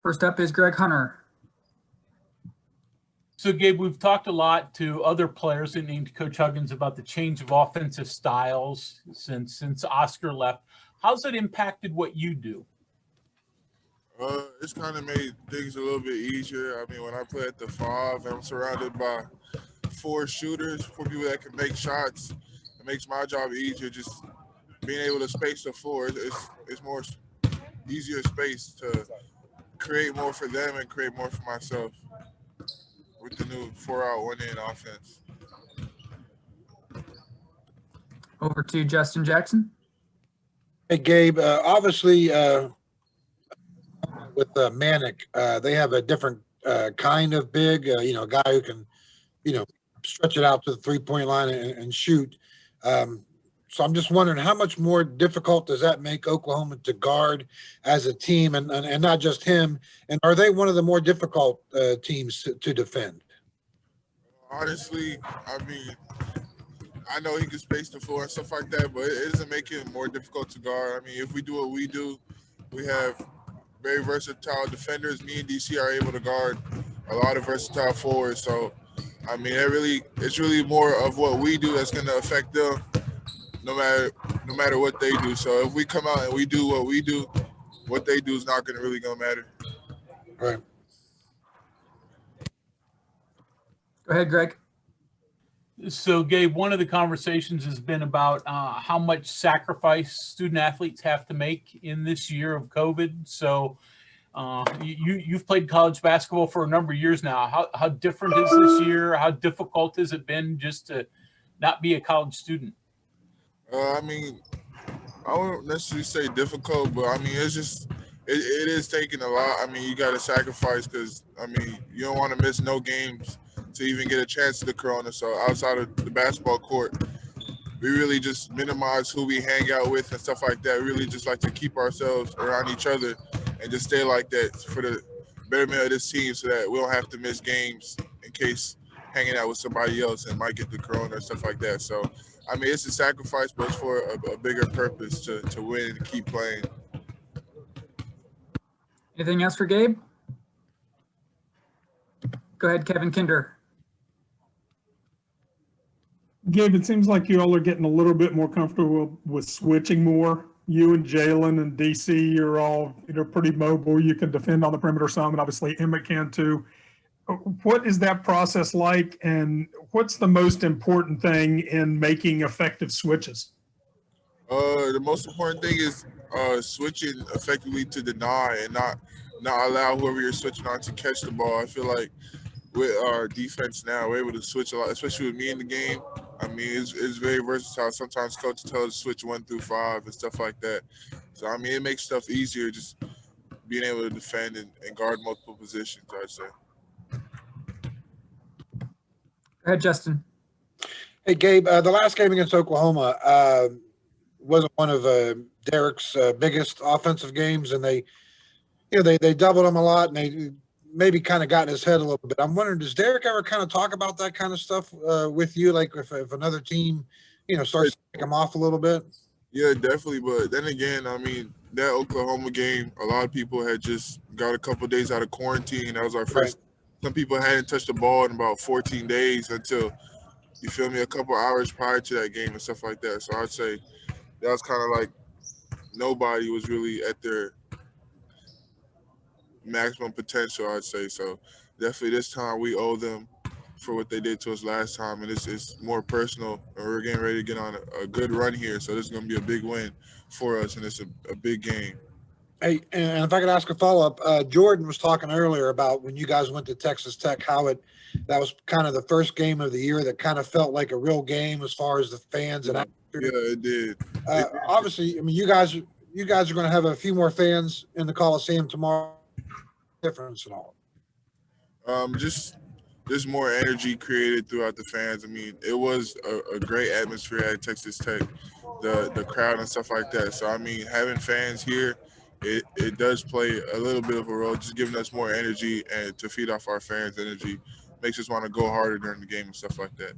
First up is Greg Hunter. So, Gabe, we've talked a lot to other players and named Coach Huggins about the change of offensive styles since Oscar left. How's it impacted what you do? It's kind of made things a little bit easier. I mean, when I play at the 5, I'm surrounded by 4 shooters, 4 people that can make shots. It makes my job easier. Just being able to space the floor, it's more easier space to create more for them and create more for myself with the new 4-out, 1-in offense. Over to Justin Jackson. Hey, Gabe, obviously with Manic, they have a different kind of big, a guy who can, stretch it out to the three-point line and shoot. So I'm just wondering, how much more difficult does that make Oklahoma to guard as a team, and not just him? And are they one of the more difficult teams to defend? Honestly, I mean, I know he can space the floor and stuff like that, but it doesn't make it more difficult to guard. I mean, if we do what we do, we have very versatile defenders. Me and DC are able to guard a lot of versatile forwards. So, I mean, it's really more of what we do that's going to affect them, no matter what they do. So if we come out and we do what we do, what they do is not going to really matter. All right. Go ahead, Greg. So, Gabe, one of the conversations has been about how much sacrifice student athletes have to make in this year of COVID. So you've played college basketball for a number of years now. How different is this year? How difficult has it been just to not be a college student? I mean, I wouldn't necessarily say difficult, but I mean, it's just it is taking a lot. I mean, you got to sacrifice because, I mean, you don't want to miss no games to even get a chance to the Corona. So outside of the basketball court, we really just minimize who we hang out with and stuff like that. We really just like to keep ourselves around each other and just stay like that for the betterment of this team so that we don't have to miss games in case hanging out with somebody else and might get the Corona or stuff like that. So, I mean, it's a sacrifice, but it's for a bigger purpose to win and keep playing. Anything else for Gabe? Go ahead, Kevin Kinder. Gabe, it seems like you all are getting a little bit more comfortable with switching more. You and Jalen and DC are all pretty mobile. You can defend on the perimeter some, and obviously Emmett can too. What is that process like, and what's the most important thing in making effective switches? The most important thing is switching effectively to deny and not allow whoever you're switching on to catch the ball. I feel like with our defense now, we're able to switch a lot, especially with me in the game. I mean, it's very versatile. Sometimes coaches tell us to switch 1 through 5 and stuff like that. So, I mean, it makes stuff easier just being able to defend and guard multiple positions, I'd say. Go ahead, Justin. Hey, Gabe, the last game against Oklahoma wasn't one of Derek's biggest offensive games, and they doubled him a lot, and they maybe kind of got in his head a little bit. I'm wondering, does Derek ever kind of talk about that kind of stuff with you? Like if another team, starts to take him off a little bit? Yeah, definitely. But then again, I mean, that Oklahoma game, a lot of people had just got a couple of days out of quarantine. That was our first. Right. Some people hadn't touched the ball in about 14 days until, you feel me, a couple hours prior to that game and stuff like that. So I'd say that was kind of like nobody was really at their maximum potential, I'd say. So definitely this time we owe them for what they did to us last time, and it's more personal, and we're getting ready to get on a good run here. So this is going to be a big win for us, and it's a big game. Hey, and if I could ask a follow-up, Jordan was talking earlier about when you guys went to Texas Tech, how that was kind of the first game of the year that kind of felt like a real game as far as the fans. Yeah, and it did. Obviously, I mean, you guys are going to have a few more fans in the Coliseum tomorrow. Difference at all? Just more energy created throughout the fans. I mean, it was a great atmosphere at Texas Tech, the crowd and stuff like that. So I mean, having fans here, it does play a little bit of a role, just giving us more energy and to feed off our fans' energy makes us want to go harder during the game and stuff like that.